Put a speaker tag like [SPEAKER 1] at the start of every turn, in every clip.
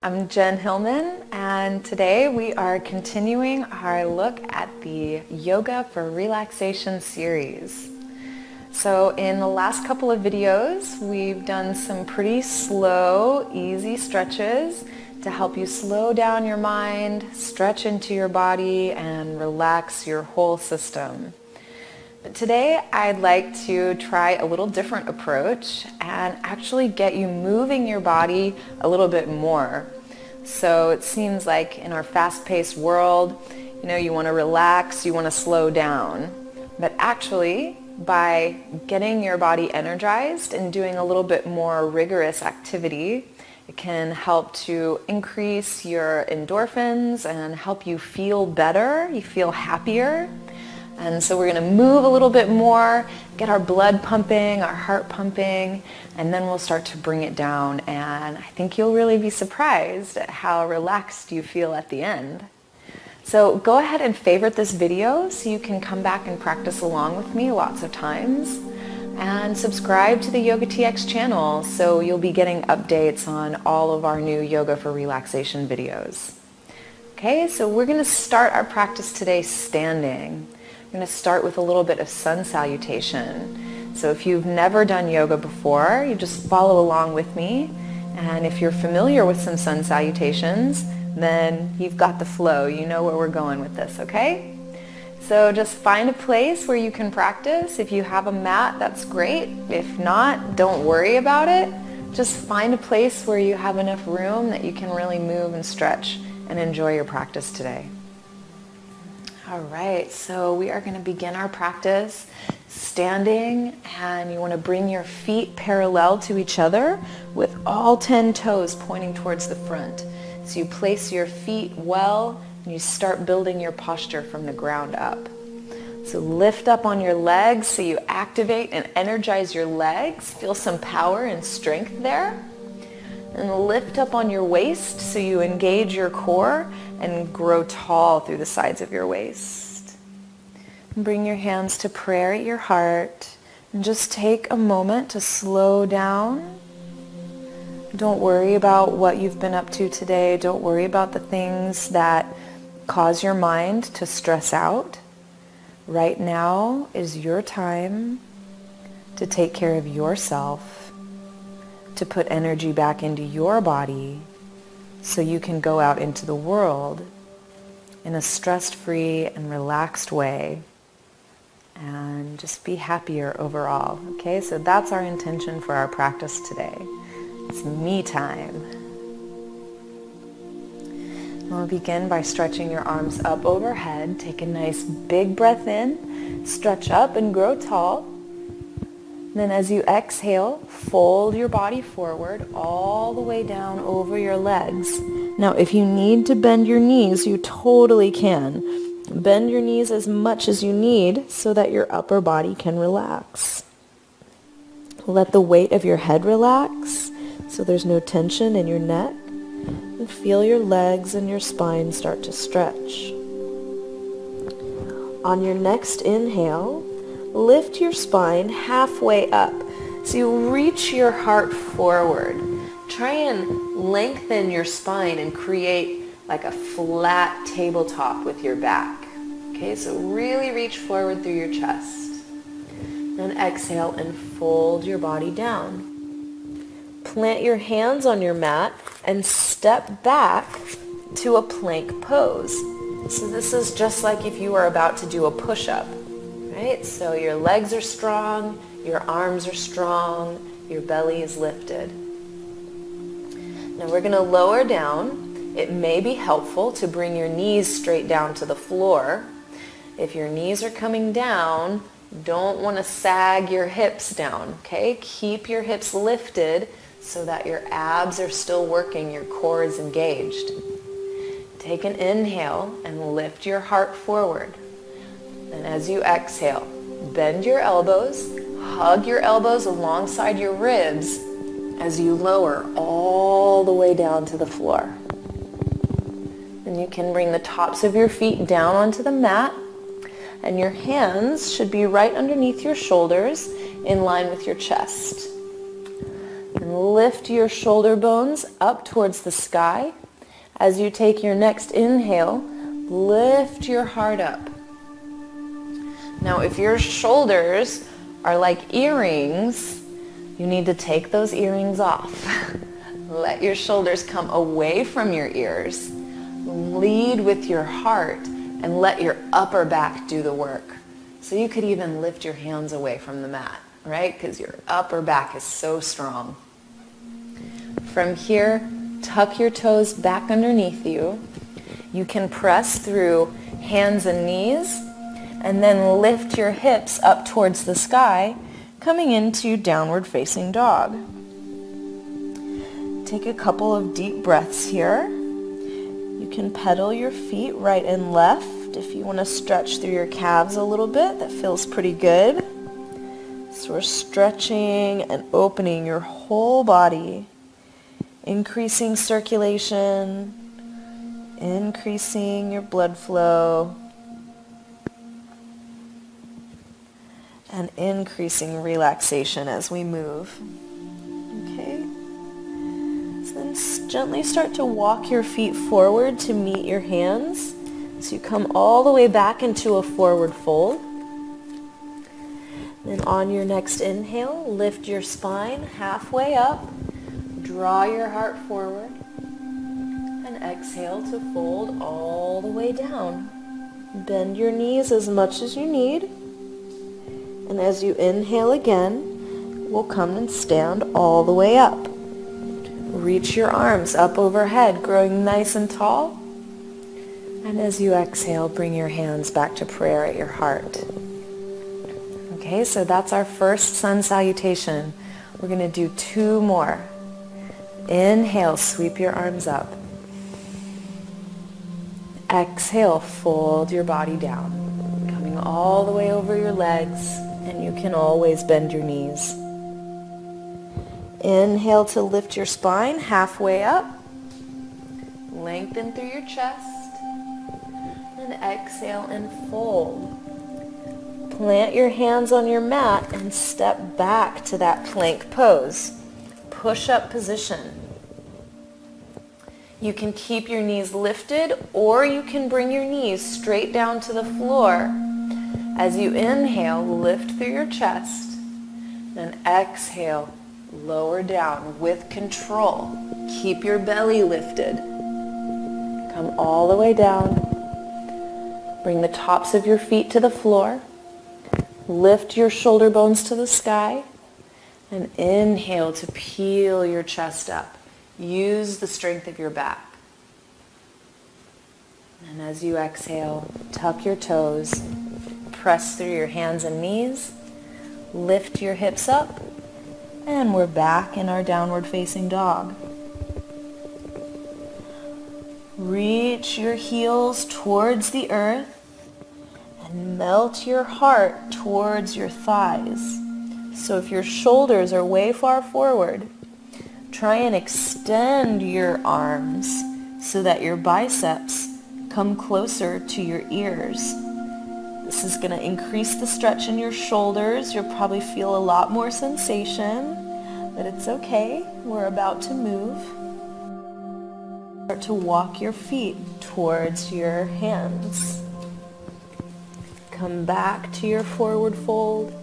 [SPEAKER 1] I'm Jen Hillman, and today we are continuing our look at the Yoga for Relaxation series. So in the last couple of videos, we've done some pretty slow, easy stretches to help you slow down your mind, stretch into your body, and relax your whole system. But today I'd like to try a little different approach and actually get you moving your body a little bit more. So it seems like in our fast-paced world, you want to relax, you want to slow down. But actually, by getting your body energized and doing a little bit more rigorous activity, it can help to increase your endorphins and help you feel better, you feel happier. And so we're going to move a little bit more, get our blood pumping, our heart pumping, and then we'll start to bring it down. And I think you'll really be surprised at how relaxed you feel at the end. So go ahead and favorite this video so you can come back and practice along with me lots of times. And subscribe to the Yoga TX channel so you'll be getting updates on all of our new Yoga for Relaxation videos. Okay, so we're going to start our practice today standing. I'm going to start with a little bit of sun salutation. So if you've never done yoga before, you just follow along with me. And if you're familiar with some sun salutations, then you've got the flow. You know where we're going with this, okay? So just find a place where you can practice. If you have a mat, that's great. If not, don't worry about it. Just find a place where you have enough room that you can really move and stretch and enjoy your practice today. All right, so we are going to begin our practice standing, and you want to bring your feet parallel to each other with all 10 toes pointing towards the front. So you place your feet well and you start building your posture from the ground up. So lift up on your legs so you activate and energize your legs. Feel some power and strength there. And lift up on your waist so you engage your core and grow tall through the sides of your waist. And bring your hands to prayer at your heart and just take a moment to slow down. Don't worry about what you've been up to today. Don't worry about the things that cause your mind to stress out. Right now is your time to take care of yourself, to put energy back into your body so you can go out into the world in a stress-free and relaxed way and just be happier overall. Okay, so that's our intention for our practice today. It's me time. We'll begin by stretching your arms up overhead. Take a nice big breath in, stretch up and grow tall. Then as you exhale, fold your body forward all the way down over your legs. Now, if you need to bend your knees, you totally can. Bend your knees as much as you need so that your upper body can relax. Let the weight of your head relax so there's no tension in your neck. And feel your legs and your spine start to stretch. On your next inhale, lift your spine halfway up. So you reach your heart forward. Try and lengthen your spine and create like a flat tabletop with your back. Okay, so really reach forward through your chest. Then exhale and fold your body down. Plant your hands on your mat and step back to a plank pose. So this is just like if you were about to do a push-up. Right? So your legs are strong, your arms are strong, your belly is lifted. Now we're going to lower down. It may be helpful to bring your knees straight down to the floor. If your knees are coming down, don't want to sag your hips down. Okay? Keep your hips lifted so that your abs are still working, your core is engaged. Take an inhale and lift your heart forward. And as you exhale, bend your elbows, hug your elbows alongside your ribs as you lower all the way down to the floor. And you can bring the tops of your feet down onto the mat, and your hands should be right underneath your shoulders in line with your chest. And lift your shoulder bones up towards the sky. As you take your next inhale, lift your heart up. Now, if your shoulders are like earrings, you need to take those earrings off. Let your shoulders come away from your ears. Lead with your heart and let your upper back do the work. So you could even lift your hands away from the mat, right? Because your upper back is so strong. From here, tuck your toes back underneath you. You can press through hands and knees and then lift your hips up towards the sky, coming into downward facing dog. Take a couple of deep breaths here. You can pedal your feet right and left if you want to stretch through your calves a little bit. That feels pretty good. So we're stretching and opening your whole body, increasing circulation, increasing your blood flow, and increasing relaxation as we move. Okay? So then gently start to walk your feet forward to meet your hands. So you come all the way back into a forward fold. Then on your next inhale, lift your spine halfway up, draw your heart forward, and exhale to fold all the way down. Bend your knees as much as you need. And as you inhale again, we'll come and stand all the way up. Reach your arms up overhead, growing nice and tall. And as you exhale, bring your hands back to prayer at your heart. Okay, so that's our first sun salutation. We're going to do 2 more. Inhale, sweep your arms up. Exhale, fold your body down, coming all the way over your legs, and you can always bend your knees. Inhale to lift your spine halfway up. Lengthen through your chest. And exhale and fold. Plant your hands on your mat and step back to that plank pose. Push-up position. You can keep your knees lifted or you can bring your knees straight down to the floor. As you inhale, lift through your chest. Then exhale, lower down with control. Keep your belly lifted. Come all the way down. Bring the tops of your feet to the floor. Lift your shoulder bones to the sky. And inhale to peel your chest up. Use the strength of your back. And as you exhale, tuck your toes. Press through your hands and knees. Lift your hips up. And we're back in our downward facing dog. Reach your heels towards the earth and melt your heart towards your thighs. So if your shoulders are way far forward, try and extend your arms so that your biceps come closer to your ears. This is going to increase the stretch in your shoulders. You'll probably feel a lot more sensation, but it's okay. We're about to move. Start to walk your feet towards your hands. Come back to your forward fold.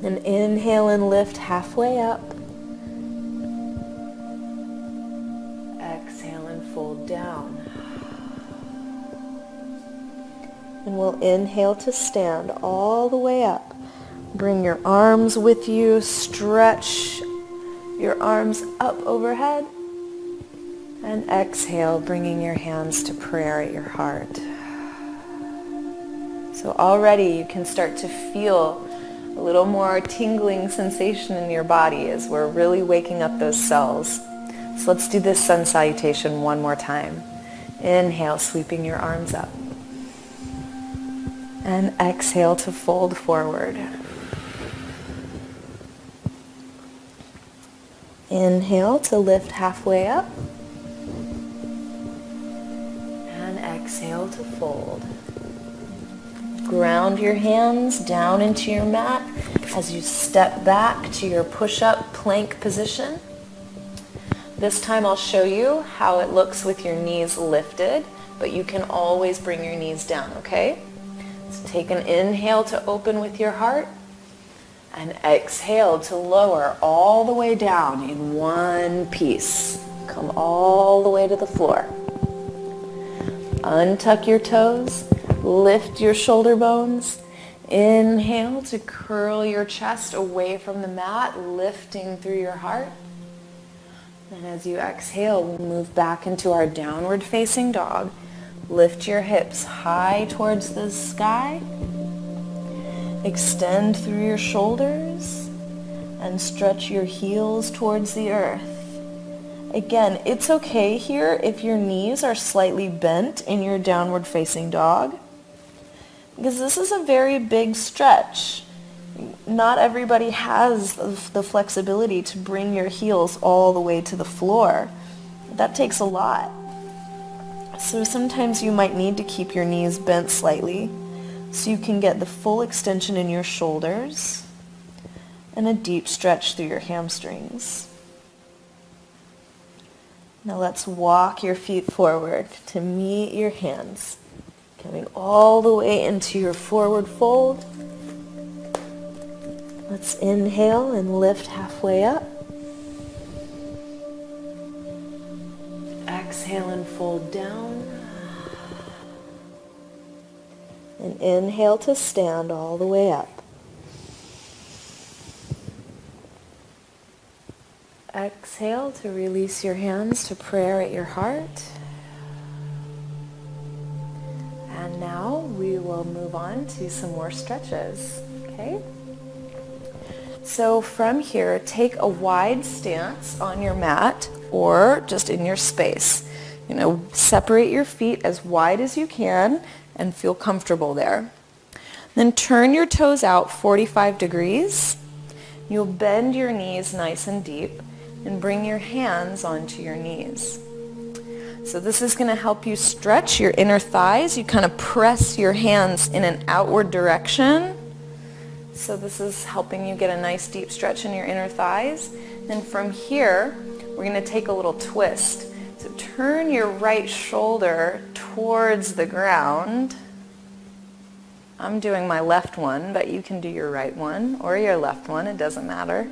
[SPEAKER 1] Then inhale and lift halfway up. Exhale and fold down. And we'll inhale to stand all the way up. Bring your arms with you. Stretch your arms up overhead. And exhale, bringing your hands to prayer at your heart. So already you can start to feel a little more tingling sensation in your body as we're really waking up those cells. So let's do this sun salutation one more time. Inhale, sweeping your arms up. And exhale to fold forward. Inhale to lift halfway up. And exhale to fold. Ground your hands down into your mat as you step back to your push-up plank position. This time I'll show you how it looks with your knees lifted, but you can always bring your knees down, okay? So take an inhale to open with your heart, and exhale to lower all the way down in one piece. Come all the way to the floor. Untuck your toes, lift your shoulder bones. Inhale to curl your chest away from the mat, lifting through your heart. And as you exhale, we'll move back into our downward facing dog. Lift your hips high towards the sky. Extend through your shoulders and stretch your heels towards the earth. Again, it's okay here if your knees are slightly bent in your downward facing dog, because this is a very big stretch. Not everybody has the flexibility to bring your heels all the way to the floor. That takes a lot. So sometimes you might need to keep your knees bent slightly so you can get the full extension in your shoulders and a deep stretch through your hamstrings. Now let's walk your feet forward to meet your hands, coming all the way into your forward fold. Let's inhale and lift halfway up. Exhale and fold down. And inhale to stand all the way up. Exhale to release your hands to prayer at your heart. And now we will move on to some more stretches, okay? So from here, take a wide stance on your mat or just in your space. Separate your feet as wide as you can and feel comfortable there. Then turn your toes out 45 degrees. You'll bend your knees nice and deep and bring your hands onto your knees. So this is going to help you stretch your inner thighs. You kind of press your hands in an outward direction. So this is helping you get a nice deep stretch in your inner thighs. Then from here, we're going to take a little twist. So turn your right shoulder towards the ground. I'm doing my left one, but you can do your right one or your left one. It doesn't matter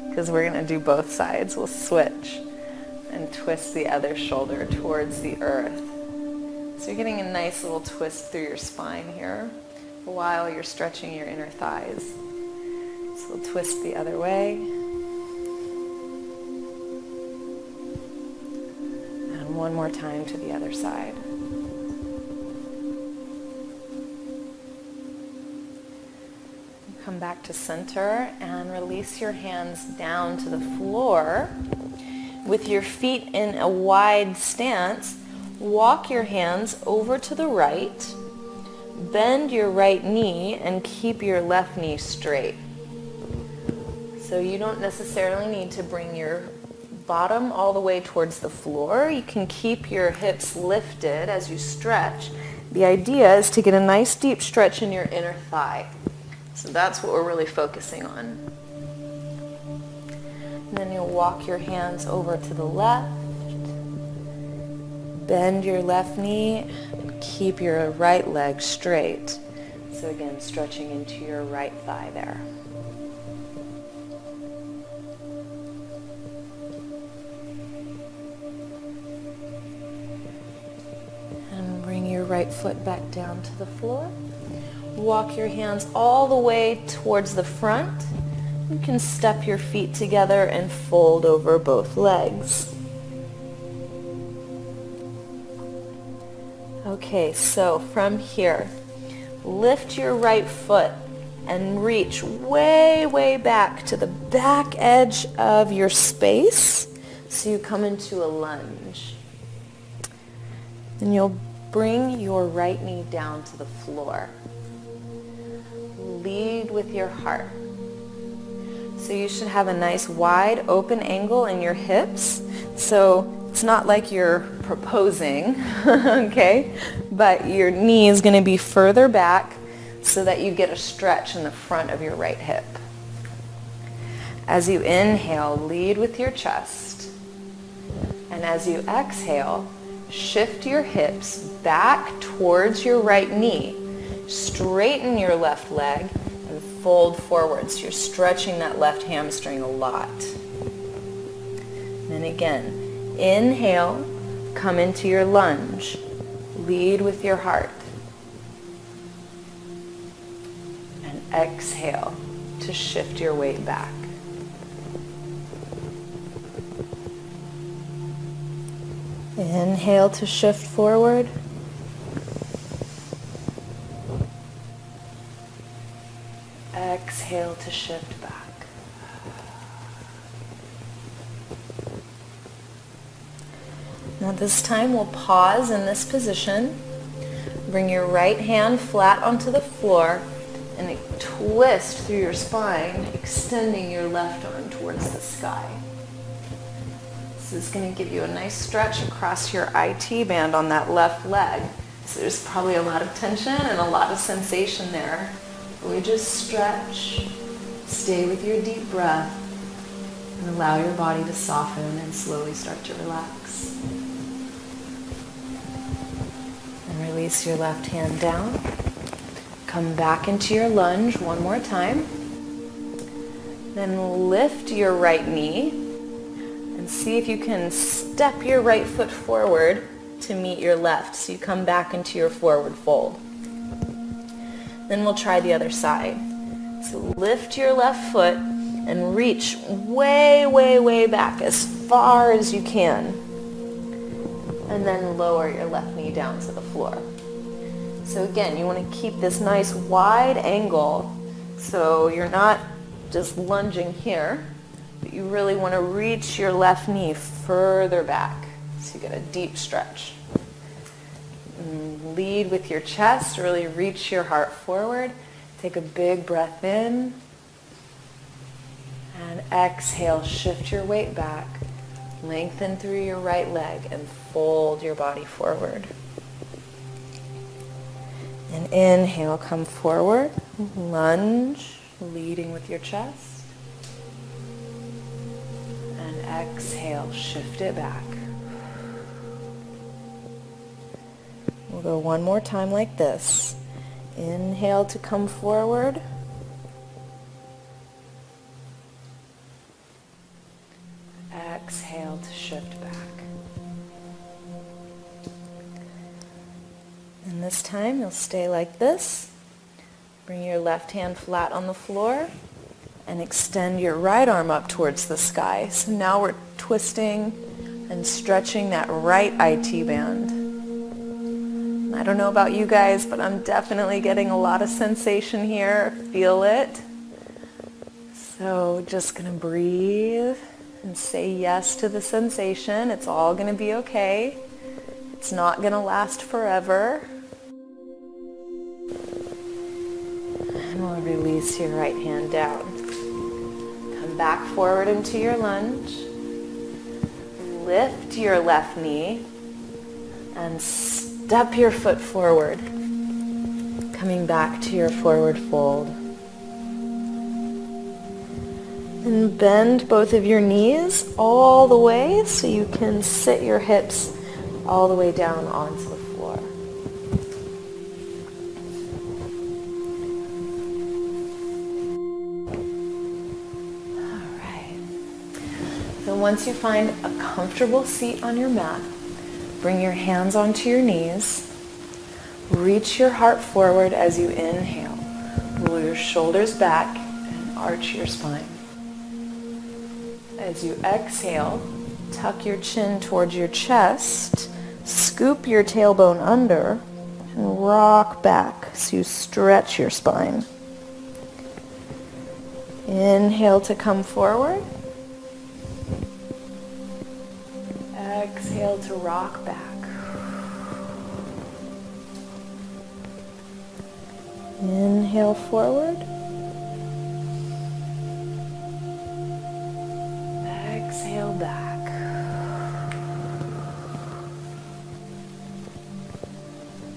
[SPEAKER 1] because we're going to do both sides. We'll switch and twist the other shoulder towards the earth. So you're getting a nice little twist through your spine here while you're stretching your inner thighs. So we'll twist the other way. And one more time to the other side. Come back to center and release your hands down to the floor. With your feet in a wide stance, walk your hands over to the right, bend your right knee, and keep your left knee straight. So you don't necessarily need to bring your bottom all the way towards the floor. You can keep your hips lifted as you stretch. The idea is to get a nice deep stretch in your inner thigh. So that's what we're really focusing on. And then you'll walk your hands over to the left. Bend your left knee and keep your right leg straight. So again, stretching into your right thigh there. And bring your right foot back down to the floor. Walk your hands all the way towards the front. You can step your feet together and fold over both legs. Okay, so from here, lift your right foot and reach way, way back to the back edge of your space. So you come into a lunge. And you'll bring your right knee down to the floor. Lead with your heart. So you should have a nice wide open angle in your hips. So it's not like you're proposing, okay? But your knee is going to be further back so that you get a stretch in the front of your right hip. As you inhale, lead with your chest. And as you exhale, shift your hips back towards your right knee. Straighten your left leg and fold forward. So you're stretching that left hamstring a lot. And again, inhale, come into your lunge. Lead with your heart. And exhale to shift your weight back. Inhale to shift forward. Exhale to shift back. Now this time we'll pause in this position. Bring your right hand flat onto the floor and twist through your spine, extending your left arm towards the sky. This is going to give you a nice stretch across your IT band on that left leg. So there's probably a lot of tension and a lot of sensation there. We just stretch, stay with your deep breath, and allow your body to soften and slowly start to relax. And release your left hand down. Come back into your lunge one more time. Then lift your right knee and see if you can step your right foot forward to meet your left. So you come back into your forward fold. Then we'll try the other side. So lift your left foot and reach way, way, way back as far as you can. And then lower your left knee down to the floor. So again, you want to keep this nice wide angle so you're not just lunging here, but you really want to reach your left knee further back so you get a deep stretch. And lead with your chest, really reach your heart forward. Take a big breath in and exhale, shift your weight back, lengthen through your right leg and fold your body forward. And inhale, come forward, lunge, leading with your chest. And exhale, shift it back. We'll go one more time like this. Inhale to come forward. Exhale to shift back. And this time you'll stay like this. Bring your left hand flat on the floor and extend your right arm up towards the sky. So now we're twisting and stretching that right IT band. I don't know about you guys, but I'm definitely getting a lot of sensation here. Feel it. So just going to breathe and say yes to the sensation. It's all going to be okay. It's not going to last forever. And we'll release your right hand down. Come back forward into your lunge. Lift your left knee and step your foot forward, coming back to your forward fold. And bend both of your knees all the way so you can sit your hips all the way down onto the floor. All right. So once you find a comfortable seat on your mat, bring your hands onto your knees. Reach your heart forward as you inhale. Roll your shoulders back and arch your spine. As you exhale, tuck your chin towards your chest, scoop your tailbone under, and rock back so you stretch your spine. Inhale to come forward. Exhale to rock back. Inhale forward. Exhale back.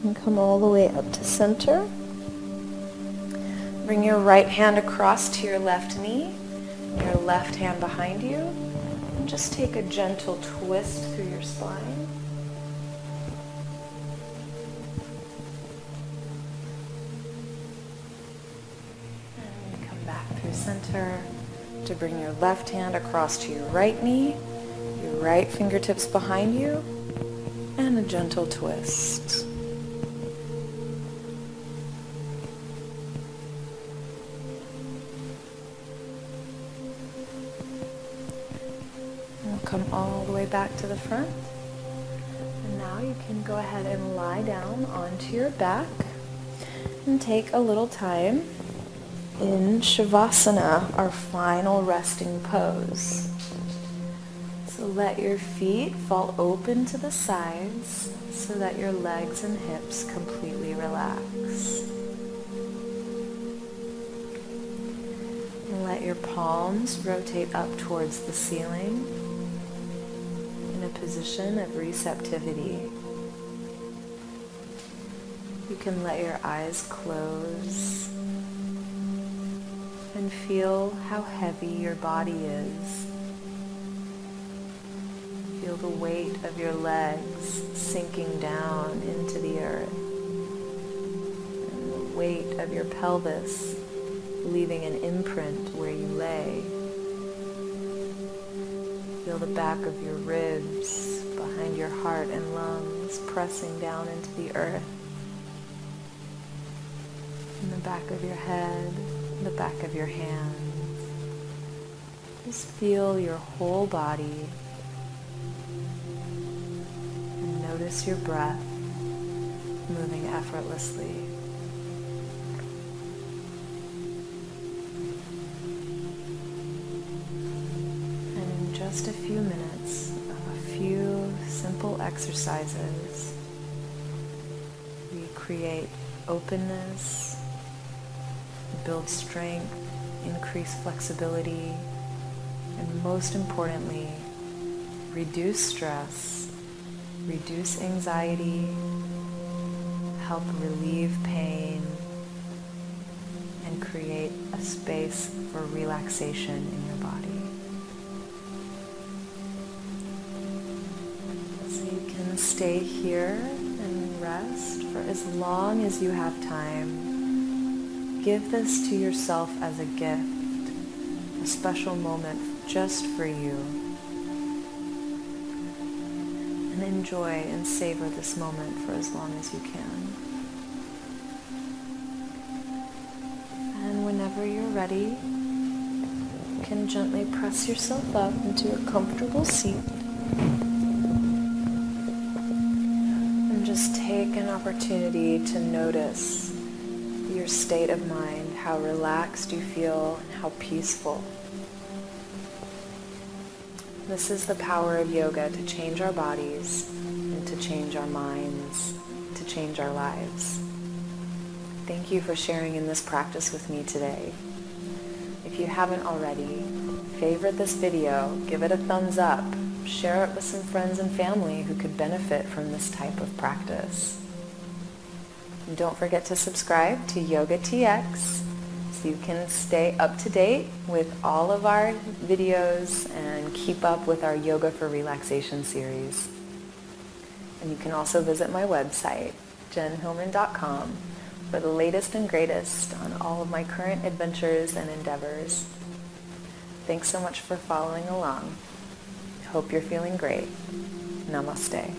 [SPEAKER 1] And come all the way up to center. Bring your right hand across to your left knee, your left hand behind you, and just take a gentle twist through your spine. And come back through center to bring your left hand across to your right knee, your right fingertips behind you, and a gentle twist. We'll come all the way back to the front. And now you can go ahead and lie down onto your back and take a little time in Shavasana, our final resting pose. So let your feet fall open to the sides so that your legs and hips completely relax. And let your palms rotate up towards the ceiling in a position of receptivity. You can let your eyes close and feel how heavy your body is. Feel the weight of your legs sinking down into the earth, and the weight of your pelvis leaving an imprint where you lay. Feel the back of your ribs behind your heart and lungs pressing down into the earth, and the back of your head, the back of your hands. Just feel your whole body and notice your breath moving effortlessly. And in just a few minutes of a few simple exercises, we create openness, build strength, increase flexibility, and most importantly, reduce stress, reduce anxiety, help relieve pain, and create a space for relaxation in your body. So you can stay here and rest for as long as you have time. Give this to yourself as a gift, a special moment just for you. And enjoy and savor this moment for as long as you can. And whenever you're ready, you can gently press yourself up into a comfortable seat. And just take an opportunity to notice your state of mind, how relaxed you feel, and how peaceful. This is the power of yoga to change our bodies and to change our minds, to change our lives. Thank you for sharing in this practice with me today. If you haven't already, favorite this video, give it a thumbs up, share it with some friends and family who could benefit from this type of practice. And don't forget to subscribe to Yoga TX so you can stay up to date with all of our videos and keep up with our Yoga for Relaxation series. And you can also visit my website, jenhillman.com, for the latest and greatest on all of my current adventures and endeavors. Thanks so much for following along. Hope you're feeling great. Namaste.